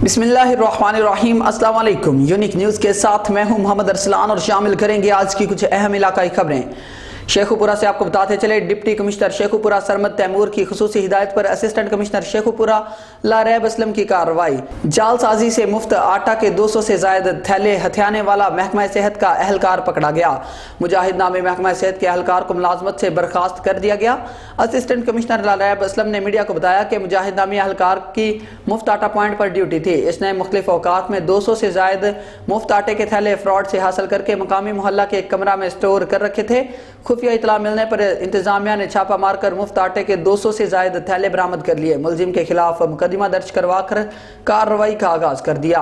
बिस्मिल्लाहिर्रहमानिर्रहीम। अस्सलाम वालेकुम। यूनिक न्यूज़ के साथ मैं हूं मोहम्मद अरसलान और शामिल करेंगे आज की कुछ अहम इलाकाई खबरें। शेखुपुरा से आपको बताते चले, डिप्टी कमिश्नर शेखुपुरा सरमद तैमूर की खुसूसी हिदायत पर असिस्टेंट कमिश्नर शेखुपुरा लारैब असलम की कार्रवाई। जालसाजी से मुफ्त आटा के 200 से जायद थैले हथियाने वाला महकमा सेहत का अहलकार पकड़ा गया। मुजाहिद नामे महकमा सेहत के अहलकार को मुलाजमत से बर्खास्त कर दिया गया। असिस्टेंट कमिश्नर लारैब असलम ने मीडिया को बताया कि मुजाहिद नामी अहलकार की मुफ्त आटा पॉइंट पर ड्यूटी थी। इसने मुख्तलिफ औकात में 200 से जायद मुफ्त आटे के थैले फ्रॉड से हासिल करके मकामी मोहल्ला के एक कमरा में स्टोर कर रखे थे। खुफिया इतला मिलने पर इंतजामिया ने छापा मारकर मुफ्त आटे के 200 से जायद थैले बरामद कर लिए। मुलजिम के खिलाफ मुकदमा दर्ज करवाकर कार्रवाई का आगाज कर दिया।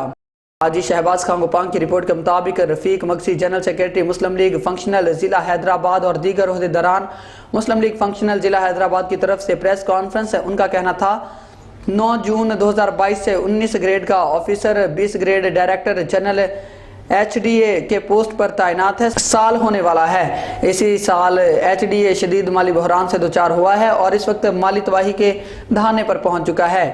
हाजी शहबाज खान गोपांग की रिपोर्ट के मुताबिक रफीक मगसी जनरल सेक्रेटरी मुस्लिम लीग फंक्शनल जिला हैदराबाद और दीगर ओहदेदारान मुस्लिम लीग फंक्शनल जिला हैदराबाद की तरफ से प्रेस कॉन्फ्रेंस है। उनका कहना था 9 जून 2022 से 19 ग्रेड का officer 20 grade director general HDA के पोस्ट पर तैनात है। साल होने वाला है। इसी साल HDA शदीद माली बहरान से दोचार हुआ है और इस वक्त माली तबाही के दहाने पर पहुंच चुका है।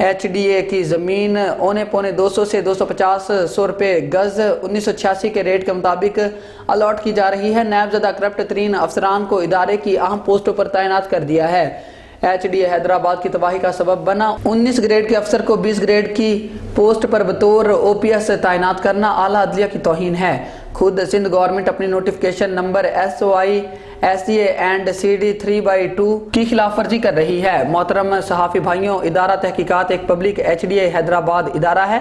HDA की ज़मीन औने पौने 200 से 250 रुपये गज 1986 के रेट के मुताबिक अलॉट की जा रही है। नायबज़दा करप्ट तरीन अफसरान को इदारे की अहम पोस्टों पर तैनात कर दिया है। HDA हैदराबाद की तबाही का सबब बना। 19 ग्रेड के अफसर को 20 ग्रेड की पोस्ट पर बतौर OPS तैनात करना आला अदलिया की तौहीन है। खुद सिंध गवर्नमेंट अपनी notification number SOI SCA and CD 3/2 की खिलाफ वर्जी कर रही है। मोहतरम सहाफ़ी भाइयों, इदारा तहकीकात एक पब्लिक HDA हैदराबाद इदारा है।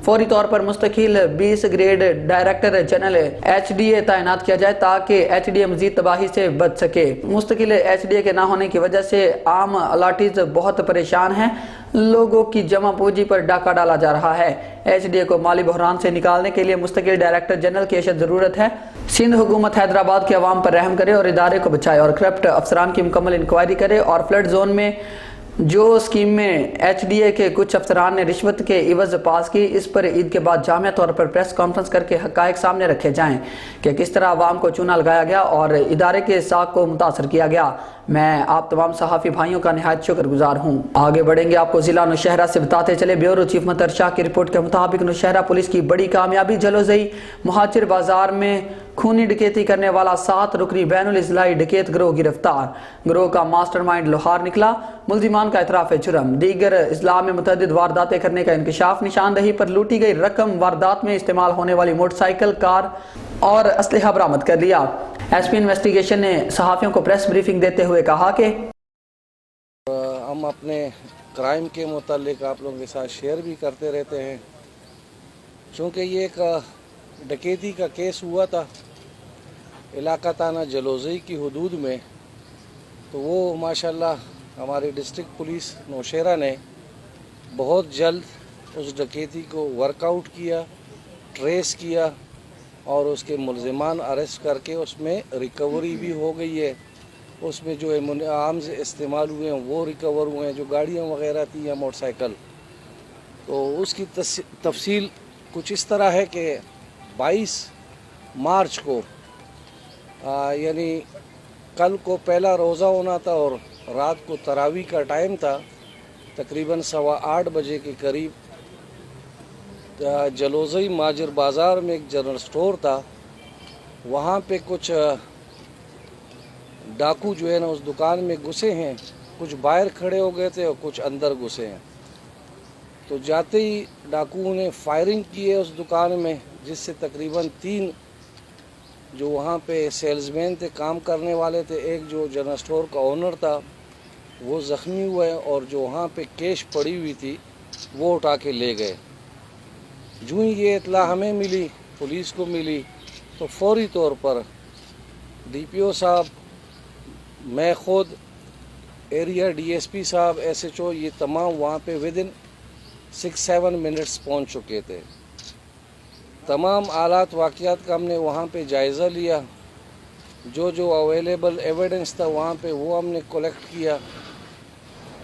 फौरी तौर पर मुस्तकिल 20 ग्रेड डायरेक्टर जनरल HDA तैनात किया जाए ताकि HDA मजीद तबाही से बच सके। मुस्तकिल HDA के ना होने की वजह से आम अलाटीज बहुत परेशान हैं। लोगों की जमा पूंजी पर डाका डाला जा रहा है। HDA को माली बहरान से निकालने के लिए मुस्तकिल डायरेक्टर जनरल की अशद ज़रूरत है। सिंध हुकूमत हैदराबाद के अवाम पर रहम करे और इदारे को बचाए और करप्ट अफसरान की मुकम्मल इंक्वायरी करे। और फ्लड जोन में जो स्कीम में HDA के कुछ अफसरान ने रिश्वत के इवज पास की, इस पर ईद के बाद जामिया तौर पर प्रेस कॉन्फ्रेंस करके हक़ाइक़ सामने रखे जाएं कि किस तरह अवाम को चूना लगाया गया और इदारे के साख को मुतासर किया गया। मैं आप तमाम सहाफ़ी भाइयों का निहायत शुक्रगुजार हूँ। आगे बढ़ेंगे, आपको जिला नौशहरा से बताते चले। ब्यूरो चीफ मतर शाह की रिपोर्ट के मुताबिक नौशहरा पुलिस की बड़ी कामयाबी। जलोजई मुहाजिर बाजार में खूनी डकैती करने वाला 7 रुकनी बैनुल इज़्लाई डकैत गिरोह गिरफ्तार। गिरोह का मास्टरमाइंड लोहार निकला। मुल्जिमान का इतराफ़ जुर्म। दीगर इस्लाह में मुतअद्दिद वारदातें करने का इंकशाफ। निशानदही पर लूटी गई रकम, वारदात में इस्तेमाल होने वाली मोटरसाइकिल, कार और असलहा बरामद कर लिया। SP इन्वेस्टिगेशन ने सहाफ़ियों को प्रेस ब्रीफिंग देते हुए कहा कि हम अपने क्राइम के मुतालिक आप लोगों के साथ शेयर भी करते रहते हैं। चूँकि ये एक डकैती का केस हुआ था इलाका ताना जलोज़ई की हदूद में, तो वो माशाल्लाह हमारी डिस्ट्रिक्ट पुलिस नौशहरा ने बहुत जल्द उस डकैती को वर्कआउट किया, ट्रेस किया और उसके मुलजिमान अरेस्ट करके उसमें रिकवरी भी हो गई है। उसमें जो आर्म्स इस्तेमाल हुए हैं वो रिकवर हुए हैं, जो गाड़ियाँ वगैरह थी या मोटरसाइकिल। तो उसकी तफसील कुछ इस तरह है कि 22 मार्च को यानी कल को पहला रोज़ा होना था और रात को तरावी का टाइम था। तकरीबन 8:15 बजे के करीब जलोज़ई माजिर बाज़ार में एक जनरल स्टोर था। वहाँ पे कुछ डाकू जो है ना उस दुकान में घुसे हैं। कुछ बाहर खड़े हो गए थे और कुछ अंदर घुसे हैं। तो जाते ही डाकुओं ने फायरिंग की है उस दुकान में, जिससे तकरीबन 3 जो वहाँ पे सेल्समैन थे, काम करने वाले थे, एक जो जनरल स्टोर का ओनर था वो ज़ख्मी हुए और जो वहाँ पे कैश पड़ी हुई थी वो उठा के ले गए। जो ही ये इत्तला हमें मिली, पुलिस को मिली, तो फौरी तौर पर DPO साहब, मैं ख़ुद, एरिया DSP साहब, SHO, ये तमाम वहाँ पे विदिन 6-7 मिनट्स पहुँच चुके थे। तमाम आलात वाक़ियात का हमने वहाँ पे जायज़ा लिया। जो अवेलेबल एविडेंस था वहाँ पे वो हमने कलेक्ट किया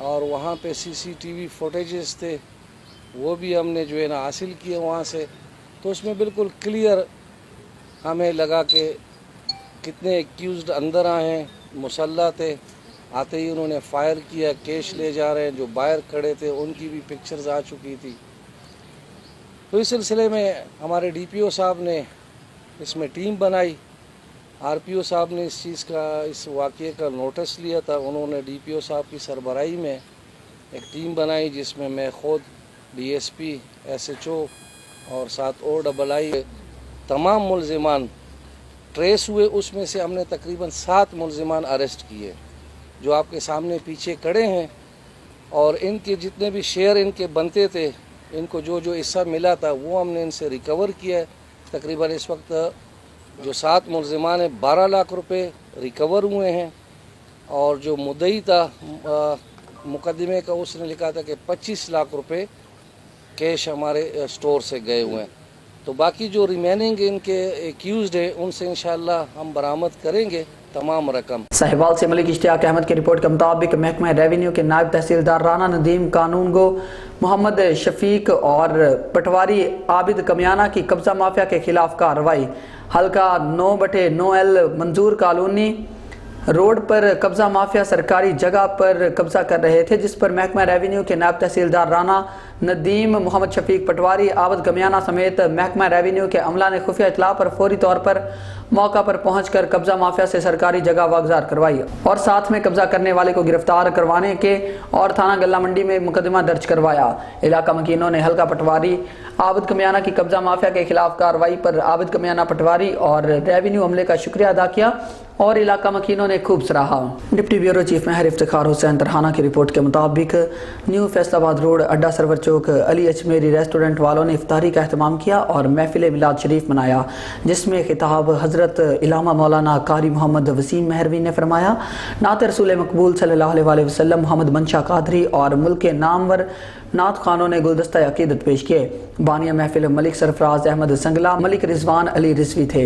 और वहाँ पे CCTV फुटेजेस थे वो भी हमने जो है ना हासिल किए वहाँ से। तो उसमें बिल्कुल क्लियर हमें लगा कि कितने एक्यूज़्ड अंदर आए हैं, मुसल्ला थे, आते ही उन्होंने फायर किया, कैश ले जा रहे हैं। जो बाहर खड़े थे उनकी भी पिक्चर्स आ चुकी थी। तो इस सिलसिले में हमारे DPO साहब ने इसमें टीम बनाई। RPO साहब ने इस वाक़ये का नोटिस लिया था। उन्होंने DPO साहब की सरबराही में एक टीम बनाई जिसमें मैं ख़ुद, DSP, SHO और साथ OII तमाम मुलज़िमान ट्रेस हुए। उसमें से हमने तकरीबन 7 मुलज़िमान अरेस्ट किए जो आपके सामने पीछे खड़े हैं, और इनके जितने भी शेयर इनके बनते थे, इनको जो जो हिस्सा मिला था वो हमने इनसे रिकवर किया है। तकरीबन इस वक्त जो 7 मुलज़िमान हैं 12 लाख रुपए रिकवर हुए हैं, और जो मुद्दई था मुकदमे का उसने लिखा था कि 25 लाख रुपए कैश हमारे स्टोर से गए हुए हैं। तो बाकी जो रिमेनिंग इनके एक्यूज्ड है उनसे इंशाअल्लाह हम बरामद करेंगे तमाम रकम। साहिवाल से मलिक इश्तियाक अहमद की रिपोर्ट के मुताबिक महकमा रेवेन्यू के नायब तहसीलदार राना नदीम कानून गो मोहम्मद शफीक और पटवारी आबिद कमियाना की कब्जा माफिया के खिलाफ कार्रवाई। हल्का 9/9L मंजूर कॉलोनी रोड पर कब्जा माफिया सरकारी जगह पर कब्जा कर रहे थे, जिस पर महकमा रेवेन्यू के नायब तहसीलदार राना नदीम, मोहम्मद शफीक पटवारी, आबिद कमियाना समेत महकमा रेवेन्यू के अमला ने खुफिया इतला पर फौरी तौर पर मौका पर पहुंचकर कब्जा माफिया से सरकारी जगह वागजार करवाई और साथ में कब्जा करने वाले को गिरफ्तार करवाने के और थाना गल्ला मंडी में मुकदमा दर्ज करवाया। इलाका मकीनों ने हल्का पटवारी आबिद कमियाना की कब्जा माफिया के खिलाफ कार्रवाई पर आबिद कमियाना पटवारी और रेवेन्यू अमले का शुक्रिया अदा किया और इलाका मकीनों ने खूब सराहा। डिप्टी ब्यूरो चीफ महर इफ्तिखार हुसैन तरहाना की रिपोर्ट के मुताबिक न्यू फैसलाबाद रोड अड्डा सरवर चौक अली अजमेरी रेस्टोरेंट वालों ने इफ्तारी का एहतमाम किया और महफिल मिलाद शरीफ मनाया, जिसमें खिताब हजरत इलामा मौलाना कारी मोहम्मद वसीम मेहरवी ने फरमाया। नात रसूल मकबूल सल्लल्लाहु अलैहि वसल्लम मोहम्मद मंशा कादरी और मुल्क के नामवर नात खानों ने गुलदस्ता अकीदत पेश किए। बानिया महफिल मलिक सरफराज अहमद संगला, मलिक रिजवान अली रिजवी थे।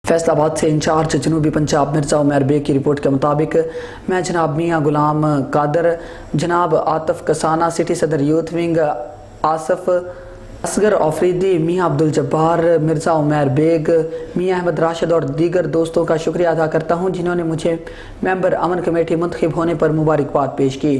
फैसलाबाद से इंचार्ज जनूबी पंजाब मिर्जा उमर बेग की रिपोर्ट के मुताबिक मैं जनाब मियाँ गुलाम कादर, जनाब आतिफ कसाना, सिटी सदर यूथ विंग आसफ असगर आफरीदी, मियाँ अब्दुल जब्बार, मिर्ज़ा उमर बेग, मियाँ अहमद राशिद और दीगर दोस्तों का शुक्रिया अदा करता हूँ जिन्होंने मुझे मेंबर अमन कमेटी मुंतखब होने पर मुबारकबाद पेश की।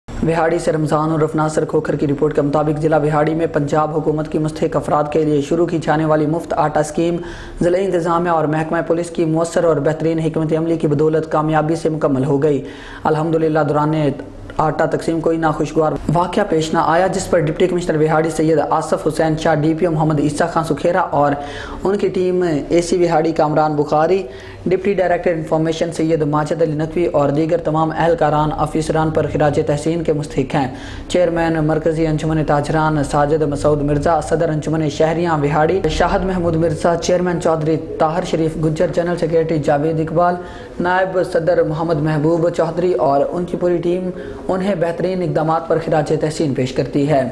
विहाड़ी से रमज़ान और नासिर खोखर की रिपोर्ट के मुताबिक जिला विहाड़ी में पंजाब हुकूमत की मुस्तहिक अफराद के लिए शुरू की जाने वाली मुफ्त आटा स्कीम ज़िला इंतज़ामिया और महकमा पुलिस की मौसर और बेहतरीन हिकमत अमली की बदौलत कामयाबी से मुकम्मल हो गई। अल्हम्दुलिल्लाह दौरान आटा तकसीम कोई नाखुशगवार वाक़या पेश न आया, जिस पर deputy commissioner Vehari Syed Asif Hussain Shah, DPO Mohammad Isa Khan Sukhera और उनकी team AC Vehari Kamran Bukhari, deputy director information Syed Majid Ali Naqvi और दीगर तमाम अहलकारान अफसरान पर खिराज तहसीन के मुस्तहिक हैं। चेयरमैन मरकजी अंजुमन ताजरान साजिद मसूद मिर्जा, सदर अंजुमन शहरियाँ विहाड़ी शाहद महमूद मिर्जा, चेयरमैन चौधरी ताहिर शरीफ गुज्जर, जनरल सेक्रेटरी जावेद इकबाल, नायब सदर मोहम्मद महबूब चौधरी और उनकी पूरी टीम उन्हें बेहतरीन इकदामात पर खिराज तहसीन पेश करती है।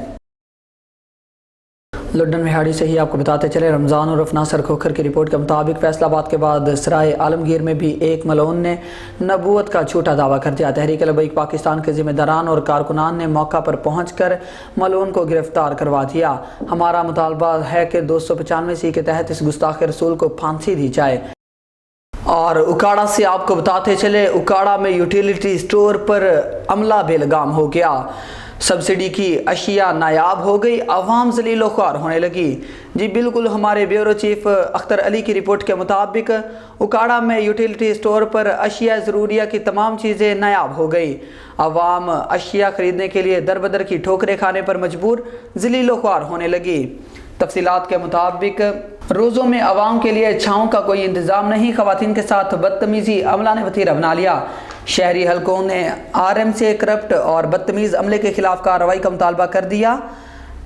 लुड्डन विहाड़ी से ही आपको बताते चले रमज़ान और नासिर खोखर की रिपोर्ट के मुताबिक फैसलाबाद के बाद सराय आलमगीर में भी एक मलऊन ने नबूवत का झूठा दावा कर दिया। तहरीक लबैक पाकिस्तान के जिम्मेदारान और कारकुनान ने मौका पर पहुंचकर मलऊन को गिरफ्तार करवा दिया। हमारा मुतालबा है कि 295C के तहत इस गुस्ताख रसूल को फांसी दी जाए। और उकाड़ा से आपको बताते चले उकाड़ा में यूटिलिटी स्टोर पर अमला बेलगाम हो गया। सब्सिडी की अशिया नायाब हो गई, अवाम ज़लील ख्वार होने लगी। जी बिल्कुल, हमारे ब्यूरो चीफ अख्तर अली की रिपोर्ट के मुताबिक उकाड़ा में यूटिलिटी स्टोर पर अशिया ज़रूरिया की तमाम चीज़ें नायाब हो गई। अवाम अशिया ख़रीदने के लिए दर बदर की ठोकरें खाने पर मजबूर, ज़लील ख्वार होने लगी। तफसीलात के मुताबिक रोज़ों में अवाम के लिए छाँव का कोई इंतज़ाम नहीं, ख़वातीन के साथ बदतमीज़ी अमला ने वतीरा बना लिया। शहरी हलकों ने RM से करप्ट और बदतमीज़ अमले के खिलाफ कार्रवाई का मुतालबा कर दिया।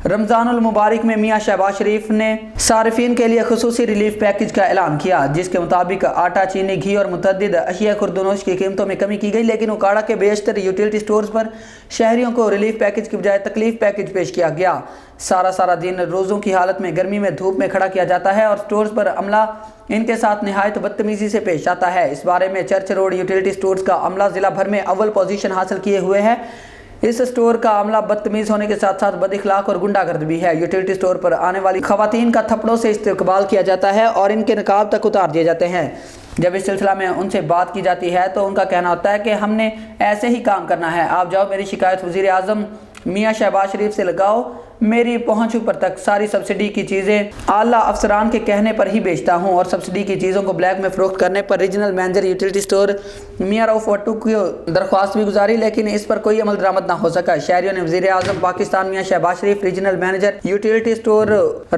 रमज़ानुल मुबारक में मियाँ शहबाज शरीफ ने सारिफीन के लिए खुसूसी रिलीफ पैकेज का ऐलान किया, जिसके मुताबिक आटा, चीनी, घी और मुतअद्दिद अशिया खुर्दनोश की कीमतों में कमी की गई। लेकिन उकाड़ा के बेशतर यूटिलिटी स्टोर्स पर शहरियों को रिलीफ पैकेज की बजाय तकलीफ पैकेज पेश किया गया। सारा दिन रोज़ों की हालत में गर्मी में धूप में खड़ा किया जाता है और स्टोर्स पर अमला इनके साथ निहायत बदतमीज़ी से पेश आता है। इस बारे में चर्च रोड यूटिलिटी स्टोर्स का अमला ज़िला भर में अव्वल पोजीशन हासिल किए हुए है। इस स्टोर का अमला बदतमीज़ होने के साथ साथ बदइखलाक और गुंडागर्द भी है। यूटिलिटी स्टोर पर आने वाली खवातीन का थप्पड़ों से इस्तेकबाल किया जाता है और इनके नकाब तक उतार दिए जाते हैं। جب اس سلسلہ میں ان سے بات کی جاتی ہے تو ان کا کہنا ہوتا ہے کہ ہم نے ایسے ہی کام کرنا ہے، آپ جاؤ میری شکایت وزیر اعظم میاں شہباز شریف سے لگاؤ، میری پہنچ اوپر تک ساری سبسڈی کی چیزیں اعلیٰ افسران کے کہنے پر ہی بیچتا ہوں، اور سبسڈی کی چیزوں کو بلیک میں فروخت کرنے پر ریجنل مینیجر یوٹیلٹی سٹور میاں رؤف وٹو کی درخواست بھی گزاری، لیکن اس پر کوئی عمل درآمد نہ ہو سکا۔ شہریوں نے وزیر اعظم پاکستان میاں شہباز شریف ریجنل مینیجر یوٹیلٹی سٹور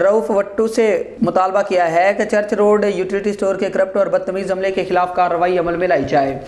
رؤف وٹو سے مطالبہ کیا ہے کہ چرچ روڈ یوٹیلٹی سٹور کے کرپٹ اور بدتمیز عملے کے خلاف کارروائی عمل میں لائی جائے۔